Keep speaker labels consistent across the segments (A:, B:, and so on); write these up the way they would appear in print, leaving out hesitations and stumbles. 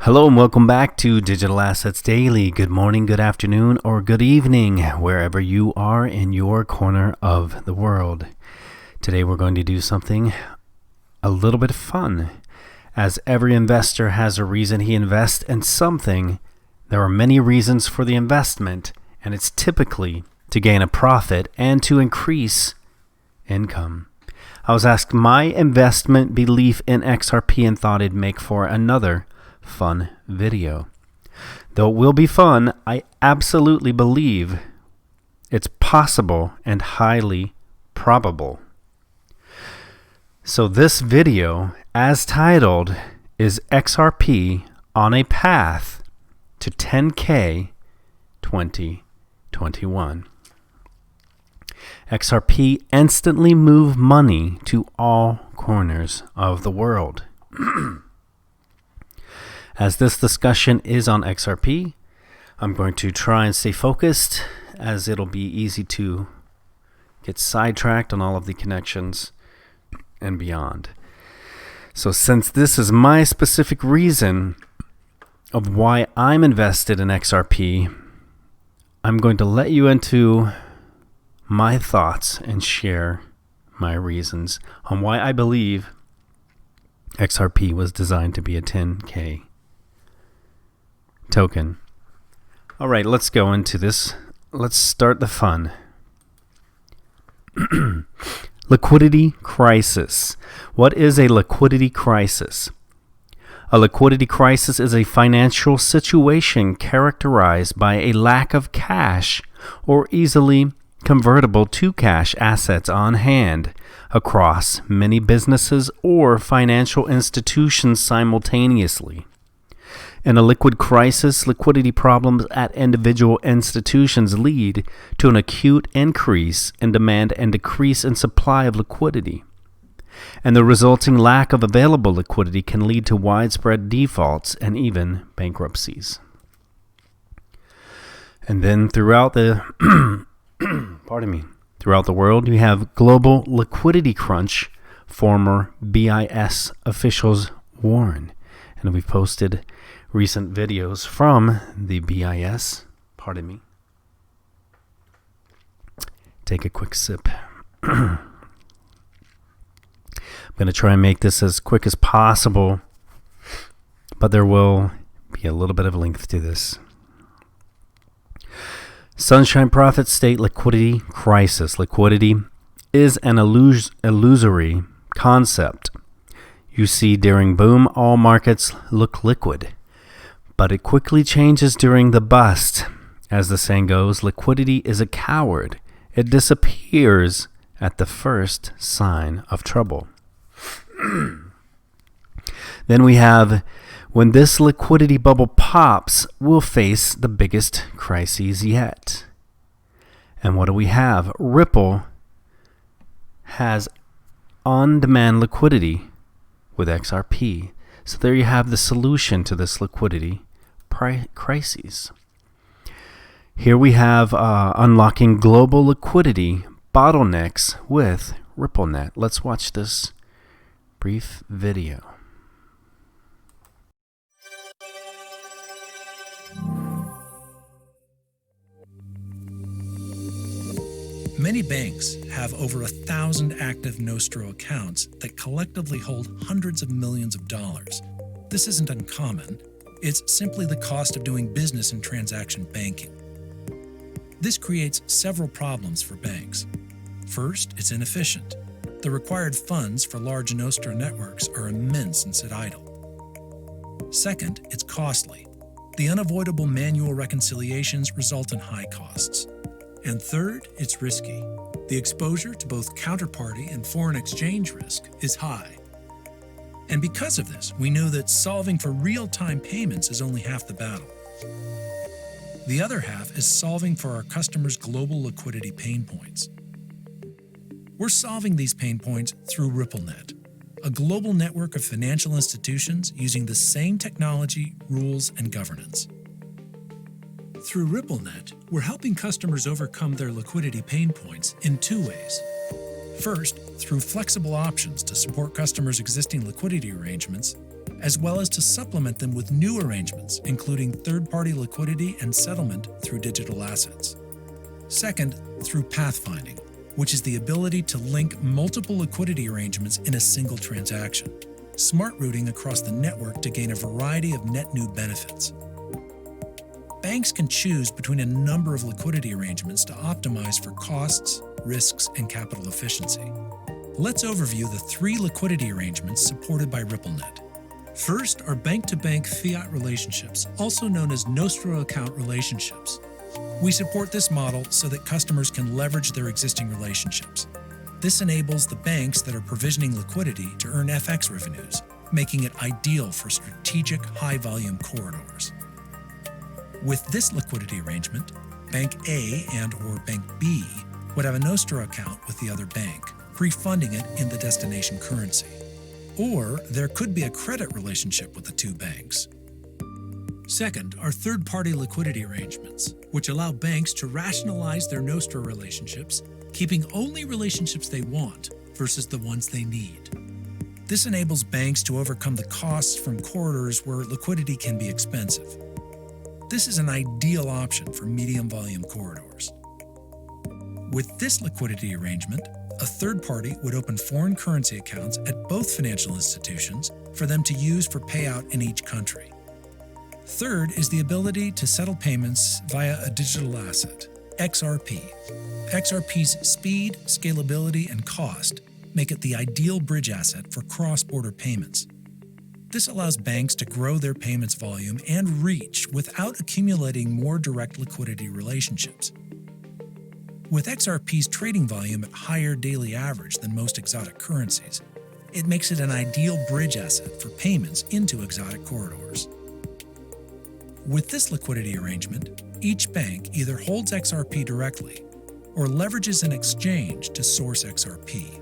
A: Hello and welcome back to Digital Assets Daily. Good morning, good afternoon, or good evening, wherever you are in your corner of the world. Today we're going to do something a little bit fun. As every investor has a reason he invests in something, there are many reasons for the investment, and it's typically to gain a profit and to increase income. I was asked my investment belief in XRP and thought it'd make for another fun video. Though it will be fun, I absolutely believe it's possible and highly probable. So this video, as titled, is XRP on a path to 10K 2021. XRP instantly moved money to all corners of the world. As this discussion is on XRP, I'm going to try and stay focused, as it'll be easy to get sidetracked on all of the connections and beyond. So since this is my specific reason of why I'm invested in XRP, I'm going to let you into my thoughts and share my reasons on why I believe XRP was designed to be a 10K token. All right, let's go into this. Let's start the fun. Liquidity crisis. What is a liquidity crisis? A liquidity crisis is a financial situation characterized by a lack of cash or easily convertible to cash assets on hand across many businesses or financial institutions simultaneously. In a liquid crisis, liquidity problems at individual institutions lead to an acute increase in demand and decrease in supply of liquidity. And the resulting lack of available liquidity can lead to widespread defaults and even bankruptcies. And then throughout the throughout the world, you have global liquidity crunch, former BIS officials warn. And we've posted recent videos from the BIS. Take a quick sip. I'm going to try and make this as quick as possible, but there will be a little bit of length to this. Sunshine Profits state liquidity crisis. Liquidity is an illusory concept. You see, during boom, all markets look liquid, but it quickly changes during the bust. As the saying goes, liquidity is a coward. It disappears at the first sign of trouble. Then we have, when this liquidity bubble pops, we'll face the biggest crises yet. And what do we have? Ripple has on-demand liquidity with XRP. So there you have the solution to this liquidity crises. Here we have unlocking global liquidity bottlenecks with RippleNet. Let's watch this brief video.
B: Many banks have over 1,000 active Nostro accounts that collectively hold hundreds of millions of dollars. This isn't uncommon. It's simply the cost of doing business in transaction banking. This creates several problems for banks. First, it's inefficient. The required funds for large Nostro networks are immense and sit idle. Second, it's costly. The unavoidable manual reconciliations result in high costs. And third, it's risky. The exposure to both counterparty and foreign exchange risk is high. And because of this, we know that solving for real-time payments is only half the battle. The other half is solving for our customers' global liquidity pain points. We're solving these pain points through RippleNet, a global network of financial institutions using the same technology, rules, and governance. Through RippleNet, we're helping customers overcome their liquidity pain points in two ways. First, through flexible options to support customers' existing liquidity arrangements, as well as to supplement them with new arrangements, including third-party liquidity and settlement through digital assets. Second, through pathfinding, which is the ability to link multiple liquidity arrangements in a single transaction, smart routing across the network to gain a variety of net new benefits. Banks can choose between a number of liquidity arrangements to optimize for costs, risks, and capital efficiency. Let's overview the 3 liquidity arrangements supported by RippleNet. First are bank-to-bank fiat relationships, also known as Nostro account relationships. We support this model so that customers can leverage their existing relationships. This enables the banks that are provisioning liquidity to earn FX revenues, making it ideal for strategic high-volume corridors. With this liquidity arrangement, Bank A and/or Bank B would have a Nostro account with the other bank, pre-funding it in the destination currency. Or there could be a credit relationship with the 2 banks. Second are third-party liquidity arrangements, which allow banks to rationalize their Nostro relationships, keeping only relationships they want versus the ones they need. This enables banks to overcome the costs from corridors where liquidity can be expensive. This is an ideal option for medium volume corridors. With this liquidity arrangement, a third party would open foreign currency accounts at both financial institutions for them to use for payout in each country. Third is the ability to settle payments via a digital asset, XRP. XRP's speed, scalability, and cost make it the ideal bridge asset for cross-border payments. This allows banks to grow their payments volume and reach without accumulating more direct liquidity relationships. With XRP's trading volume at higher daily average than most exotic currencies, it makes it an ideal bridge asset for payments into exotic corridors. With this liquidity arrangement, each bank either holds XRP directly or leverages an exchange to source XRP.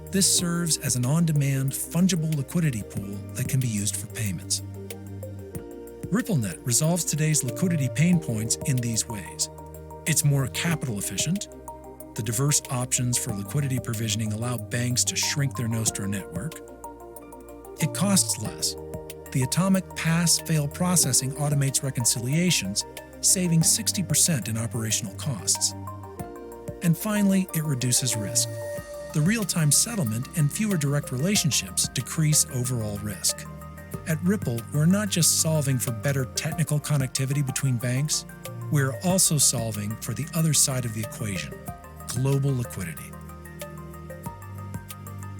B: This serves as an on-demand, fungible liquidity pool that can be used for payments. RippleNet resolves today's liquidity pain points in these ways. It's more capital efficient. The diverse options for liquidity provisioning allow banks to shrink their Nostro network. It costs less. The atomic pass-fail processing automates reconciliations, saving 60% in operational costs. And finally, it reduces risk. The real-time settlement and fewer direct relationships decrease overall risk. At Ripple, we're not just solving for better technical connectivity between banks, we're also solving for the other side of the equation, global liquidity.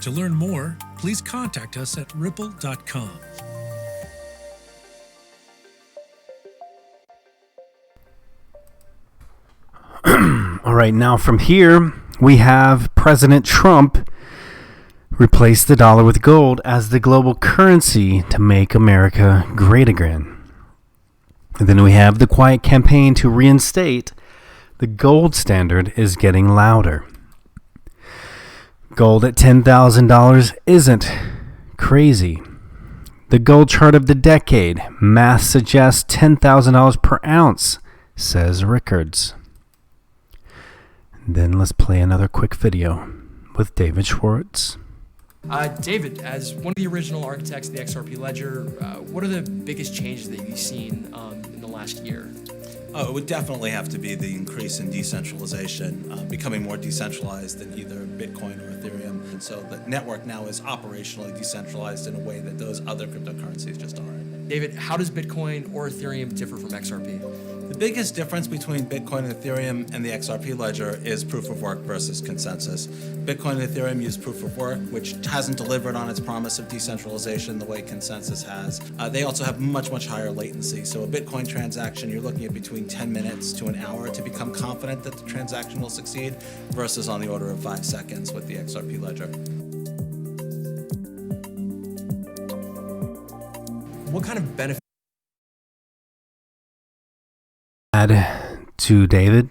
B: To learn more, please contact us at ripple.com.
A: All right, now from here, we have President Trump replace the dollar with gold as the global currency to make America great again. And then we have the quiet campaign to reinstate the gold standard is getting louder. Gold at $10,000 isn't crazy. The gold chart of the decade, math suggests $10,000 per ounce, says Rickards. Then let's play another quick video with David Schwartz.
C: David, as one of the original architects of the XRP ledger, what are the biggest changes that you've seen in the last year?
D: Oh, it would definitely have to be the increase in decentralization, becoming more decentralized than either Bitcoin or Ethereum. And so the network now is operationally decentralized in a way that those other cryptocurrencies just aren't.
C: David, how does Bitcoin or Ethereum differ from XRP?
D: The biggest difference between Bitcoin and Ethereum and the XRP ledger is proof of work versus consensus. Bitcoin and Ethereum use proof of work, which hasn't delivered on its promise of decentralization the way consensus has. They also have much, much higher latency. So a Bitcoin transaction, you're looking at between 10 minutes to an hour to become confident that the transaction will succeed, versus on the order of 5 seconds with the XRP ledger.
C: What kind of benefit
A: to David?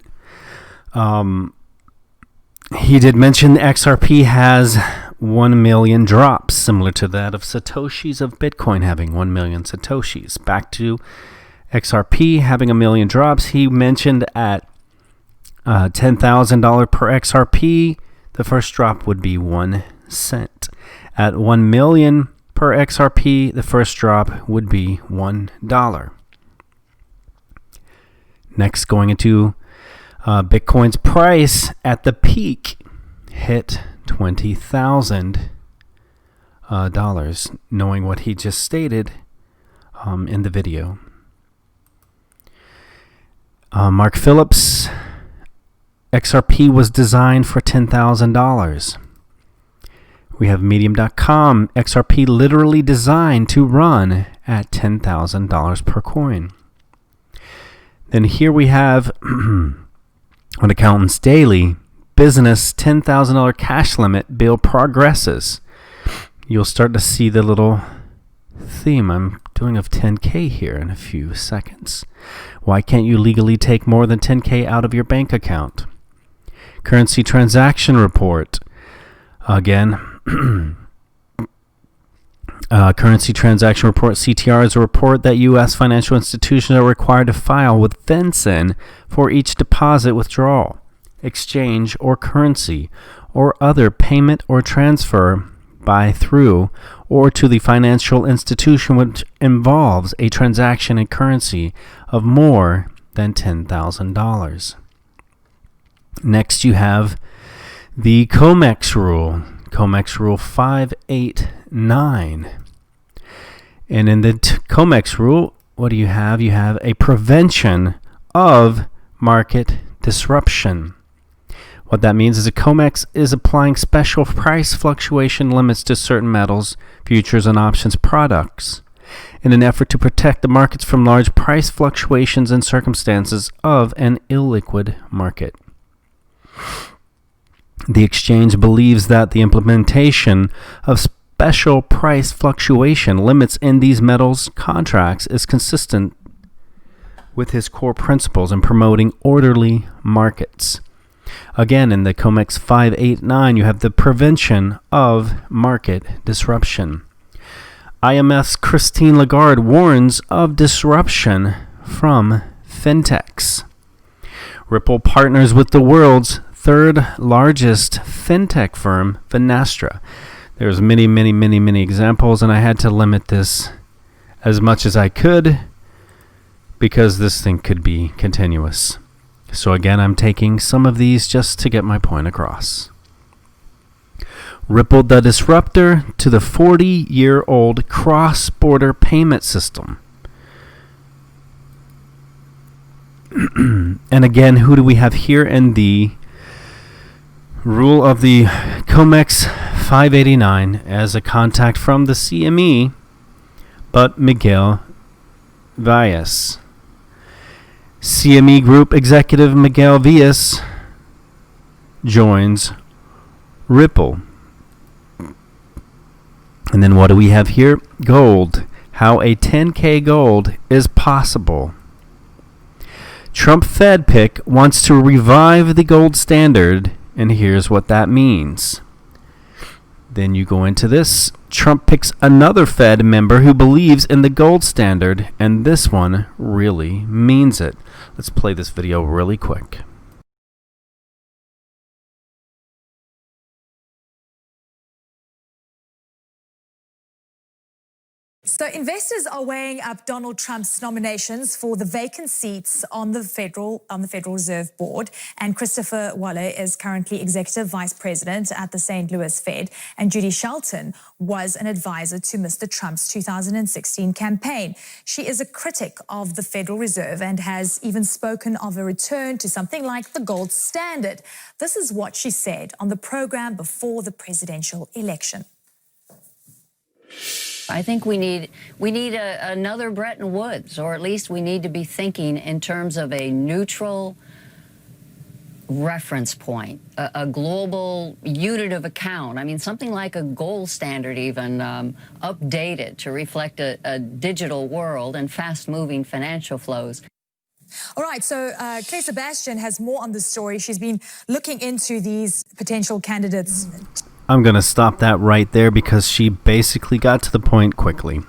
A: He did mention the XRP has 1 million drops, similar to that of Satoshis of Bitcoin having 1 million Satoshis. Back to XRP having 1 million drops, he mentioned at $10,000 per XRP, the first drop would be 1 cent. At 1 million per XRP, the first drop would be $1. Next, going into Bitcoin's price at the peak hit $20,000, knowing what he just stated in the video. Mark Phillips, XRP was designed for $10,000. We have Medium.com, XRP literally designed to run at $10,000 per coin. Then here we have on Accountants Daily, business $10,000 cash limit bill progresses. You'll start to see the little theme I'm doing of 10K here in a few seconds. Why can't you legally take more than 10K out of your bank account? Currency transaction report. Again, Currency Transaction Report, CTR, is a report that U.S. financial institutions are required to file with FinCEN for each deposit, withdrawal, exchange, or currency, or other payment or transfer by, through, or to the financial institution which involves a transaction in currency of more than $10,000. Next, you have the COMEX rule. COMEX Rule 589. And in the COMEX rule, what do you have? You have a prevention of market disruption. What that means is a COMEX is applying special price fluctuation limits to certain metals, futures, and options products in an effort to protect the markets from large price fluctuations in circumstances of an illiquid market. The exchange believes that the implementation of special price fluctuation limits in these metals contracts is consistent with his core principles in promoting orderly markets. Again, in the COMEX 589, you have the prevention of market disruption. IMF's Christine Lagarde warns of disruption from fintechs. Ripple partners with the world's third largest fintech firm, Finastra. There's many examples, and I had to limit this as much as I could because this thing could be continuous. So again, I'm taking some of these just to get my point across. Ripple, the disruptor to the 40-year-old cross-border payment system. And again, who do we have here in the rule of the COMEX 589 as a contact from the CME, but Miguel Valles. CME Group executive Miguel Valles joins Ripple. And then what do we have here? Gold. How a 10K gold is possible. Trump Fed pick wants to revive the gold standard, and here's what that means. Then you go into this. Trump picks another Fed member who believes in the gold standard, and this one really means it. Let's play this video really quick.
E: So investors are weighing up Donald Trump's nominations for the vacant seats on the Federal Reserve Board. And Christopher Waller is currently Executive Vice President at the St. Louis Fed. And Judy Shelton was an advisor to Mr. Trump's 2016 campaign. She is a critic of the Federal Reserve and has even spoken of a return to something like the gold standard. This is what she said on the program before the presidential election.
F: I think we need another Bretton Woods, or at least we need to be thinking in terms of a neutral reference point, a global unit of account. I mean, something like a gold standard even, updated to reflect a digital world and fast-moving financial flows.
E: All right, so Claire Sebastian has more on this story. She's been looking into these potential candidates.
A: I'm going to stop that right there because she basically got to the point quickly.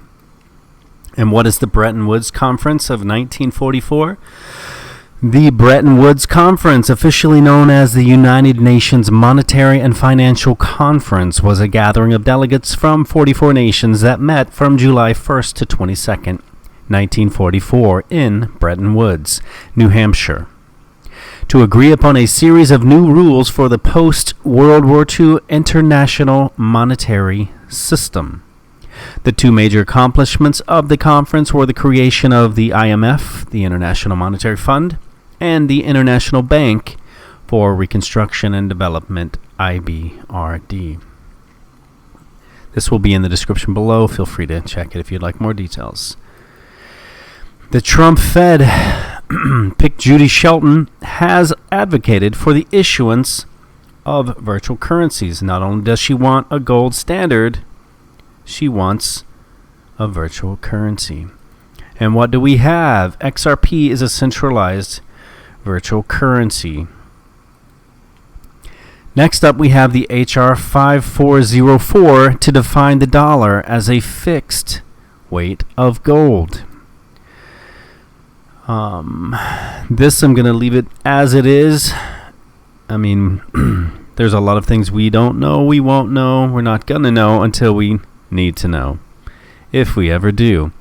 A: And what is the Bretton Woods Conference of 1944? The Bretton Woods Conference, officially known as the United Nations Monetary and Financial Conference, was a gathering of delegates from 44 nations that met from July 1st to 22nd, 1944, in Bretton Woods, New Hampshire, to agree upon a series of new rules for the post-World War II international monetary system. The two major accomplishments of the conference were the creation of the IMF, the International Monetary Fund, and the International Bank for Reconstruction and Development, IBRD. This will be in the description below. Feel free to check it if you'd like more details. The Trump Fed, pick Judy Shelton, has advocated for the issuance of virtual currencies. Not only does she want a gold standard, she wants a virtual currency. And what do we have? XRP is a centralized virtual currency. Next up, we have the HR 5404 to define the dollar as a fixed weight of gold. This I'm going to leave it as it is. I mean, there's a lot of things we don't know, we won't know, we're not going to know until we need to know, if we ever do.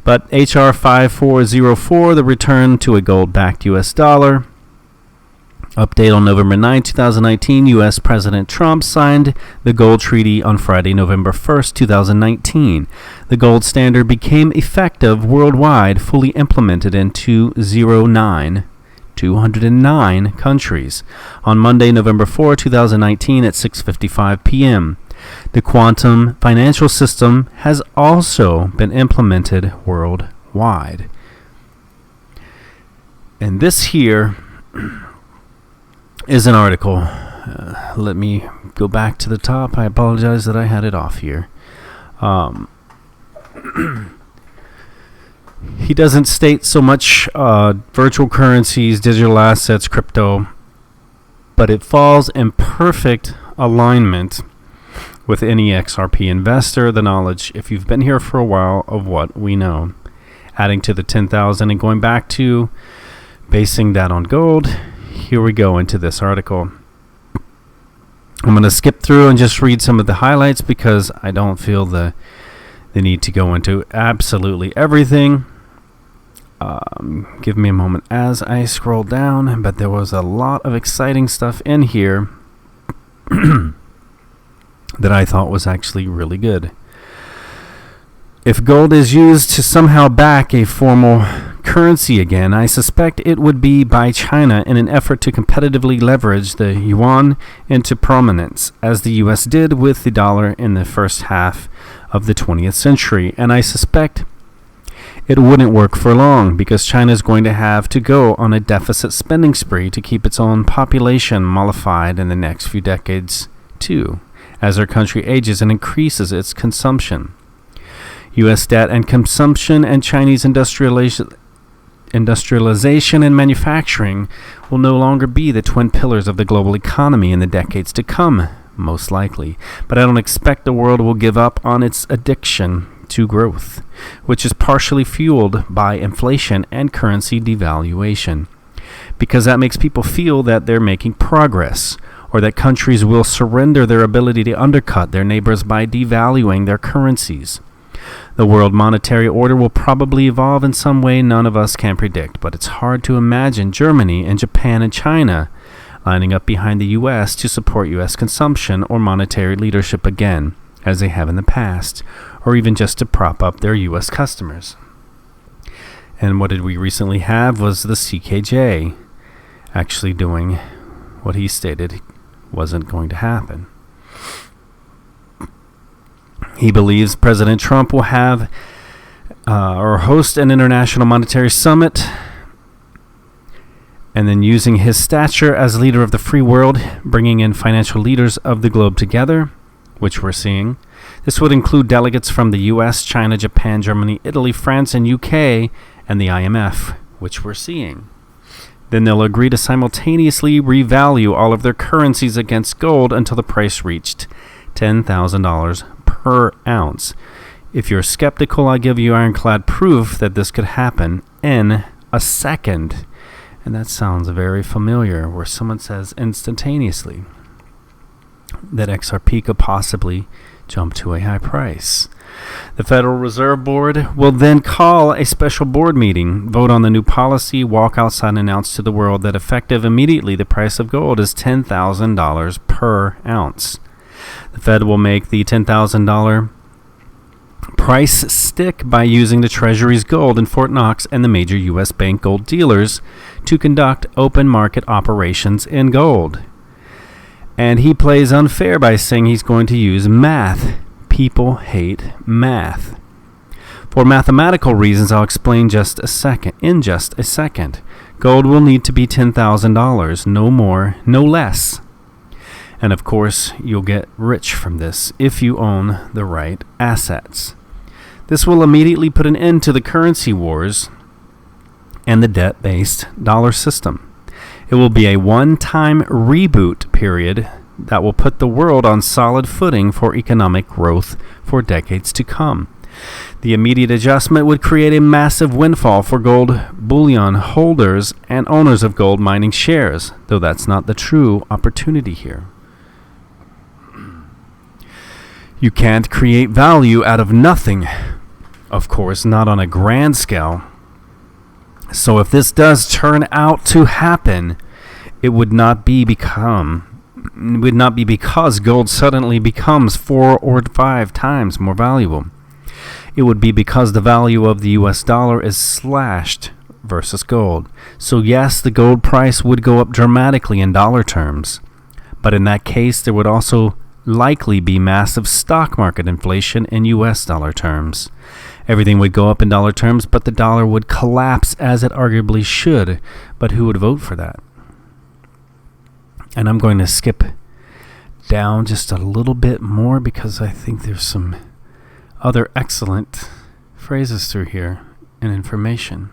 A: But HR 5404, the return to a gold-backed U.S. dollar. Update on November 9, 2019, U.S. President Trump signed the gold treaty on Friday, November 1st, 2019. The gold standard became effective worldwide, fully implemented in 209 countries on Monday, November 4, 2019 at 6:55 p.m. The quantum financial system has also been implemented worldwide. And this here is an article. Let me go back to the top. I apologize that I had it off here. He doesn't state so much virtual currencies, digital assets, crypto, but it falls in perfect alignment with any XRP investor, the knowledge, if you've been here for a while, of what we know. Adding to the 10,000 and going back to basing that on gold, here we go into this article. I'm going to skip through and just read some of the highlights because I don't feel the need to go into absolutely everything. Give me a moment as I scroll down, but there was a lot of exciting stuff in here that I thought was actually really good. If gold is used to somehow back a formal currency again, I suspect it would be by China in an effort to competitively leverage the yuan into prominence, as the U.S. did with the dollar in the first half of the 20th century. And I suspect it wouldn't work for long, because China is going to have to go on a deficit spending spree to keep its own population mollified in the next few decades too, as our country ages and increases its consumption. U.S. debt and consumption and Chinese industrialization and manufacturing will no longer be the twin pillars of the global economy in the decades to come, most likely. But I don't expect the world will give up on its addiction to growth, which is partially fueled by inflation and currency devaluation, because that makes people feel that they're making progress, or that countries will surrender their ability to undercut their neighbors by devaluing their currencies. The world monetary order will probably evolve in some way none of us can predict, but it's hard to imagine Germany and Japan and China lining up behind the U.S. to support U.S. consumption or monetary leadership again, as they have in the past, or even just to prop up their U.S. customers. And what did we recently have was the CKJ actually doing what he stated wasn't going to happen. He believes President Trump will have or host an international monetary summit, and then using his stature as leader of the free world, bringing in financial leaders of the globe together, which we're seeing. This would include delegates from the US, China, Japan, Germany, Italy, France, and UK, and the IMF, which we're seeing. Then they'll agree to simultaneously revalue all of their currencies against gold until the price reached $10,000 per ounce. If you're skeptical, I give you ironclad proof that this could happen in a second. And that sounds very familiar, where someone says instantaneously that XRP could possibly jump to a high price. The Federal Reserve Board will then call a special board meeting, vote on the new policy, walk outside and announce to the world that effective immediately the price of gold is $10,000 per ounce. The Fed will make the $10,000 price stick by using the Treasury's gold in Fort Knox and the major U.S. bank gold dealers to conduct open market operations in gold. And he plays unfair by saying he's going to use math. People hate math. For mathematical reasons, I'll explain in just a second. Gold will need to be $10,000, no more, no less. And of course, you'll get rich from this if you own the right assets. This will immediately put an end to the currency wars and the debt-based dollar system. It will be a one-time reboot period that will put the world on solid footing for economic growth for decades to come. The immediate adjustment would create a massive windfall for gold bullion holders and owners of gold mining shares, though that's not the true opportunity here. You can't create value out of nothing, of course, not on a grand scale. So if this does turn out to happen, it would not be because gold suddenly becomes 4 or 5 times more valuable. It would be because the value of the US dollar is slashed versus gold. So yes, the gold price would go up dramatically in dollar terms, but in that case there would also likely be massive stock market inflation in US dollar terms. Everything would go up in dollar terms, but the dollar would collapse as it arguably should. But who would vote for that? And I'm going to skip down just a little bit more because I think there's some other excellent phrases through here and information.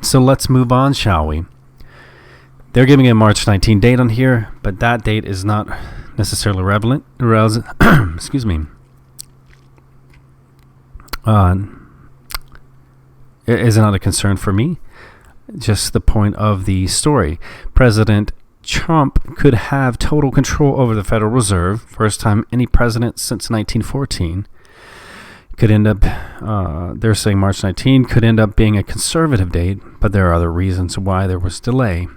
A: So let's move on, shall we? They're giving a March 19 date on here, but that date is not necessarily relevant. Excuse me. It is not a concern for me. Just the point of the story. President Trump could have total control over the Federal Reserve. First time any president since 1914. Could end up, they're saying March 19 could end up being a conservative date, but there are other reasons why there was delay.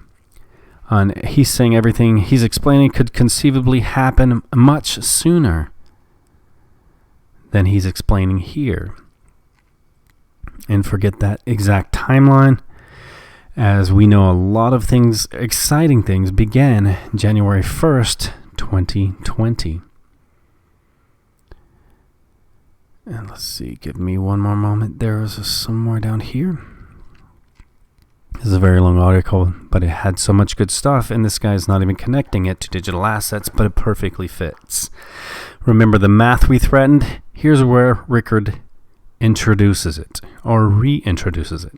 A: And he's saying everything he's explaining could conceivably happen much sooner than he's explaining here. And forget that exact timeline, as we know a lot of things, exciting things, began January 1st, 2020. And let's see, give me one more moment. There is somewhere down here. This is a very long article, but it had so much good stuff, and this guy's not even connecting it to digital assets, but it perfectly fits. Remember the math we threatened? Here's where Rickard introduces it, or reintroduces it.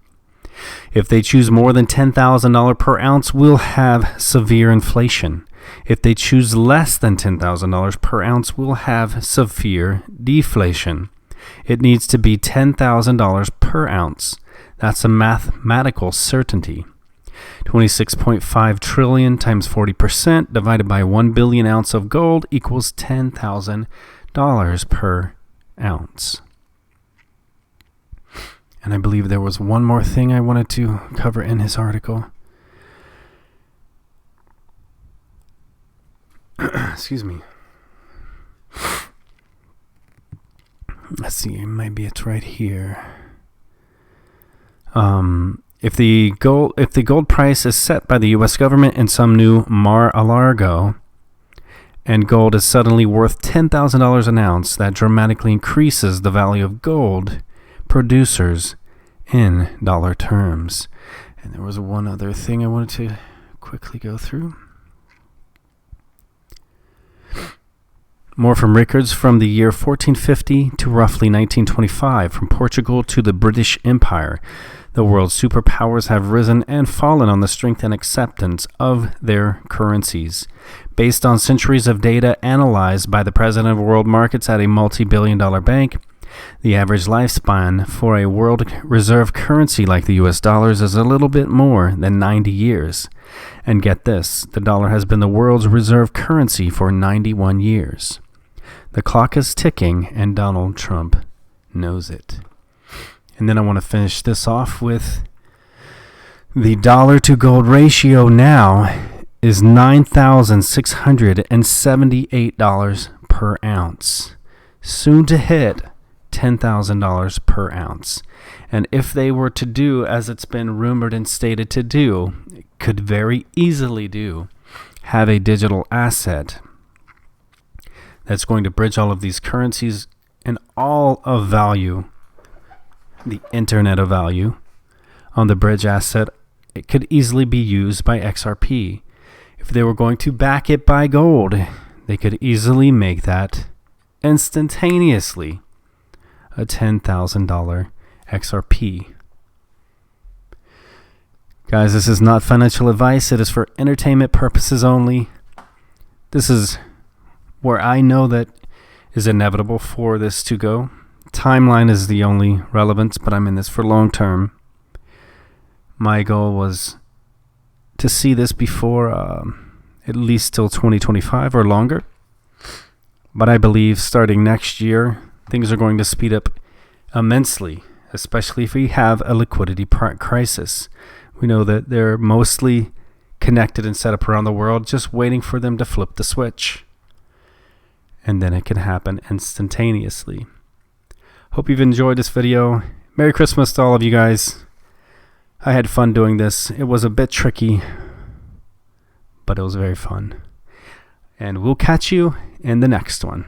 A: If they choose more than $10,000 per ounce, we'll have severe inflation. If they choose less than $10,000 per ounce, we'll have severe deflation. It needs to be $10,000 per ounce. That's a mathematical certainty. 26.5 trillion times 40% divided by 1 billion ounce of gold equals $10,000 per ounce. And I believe there was one more thing I wanted to cover in his article. Excuse me. Let's see, maybe it's right here. If the gold price is set by the U.S. government in some new Mar-a-Lago, and gold is suddenly worth $10,000 an ounce, that dramatically increases the value of gold producers in dollar terms. And there was one other thing I wanted to quickly go through. More from records from the year 1450 to roughly 1925, from Portugal to the British Empire. The world's superpowers have risen and fallen on the strength and acceptance of their currencies. Based on centuries of data analyzed by the president of world markets at a multi-billion-dollar bank, The average lifespan for a world reserve currency like the US dollars is a little bit more than 90 years. And get this, the dollar has been the world's reserve currency for 91 years. The clock is ticking, and Donald Trump knows it. And then I want to finish this off with the dollar to gold ratio now is $9,678 per ounce, soon to hit $10,000 per ounce. And if they were to do as it's been rumored and stated to do, it could very easily do, have a digital asset that's going to bridge all of these currencies and all of value, the internet of value, on the bridge asset. It could easily be used by XRP. If they were going to back it by gold, they could easily make that instantaneously a $10,000 XRP. Guys, this is not financial advice. It is for entertainment purposes only. This is where I know that is inevitable for this to go. Timeline is the only relevance, but I'm in this for long term. My goal was to see this before at least till 2025 or longer. But I believe starting next year, things are going to speed up immensely, especially if we have a liquidity crisis. We know that they're mostly connected and set up around the world, just waiting for them to flip the switch. And then it can happen instantaneously. Hope you've enjoyed this video. Merry Christmas to all of you guys. I had fun doing this. It was a bit tricky, but it was very fun. And we'll catch you in the next one.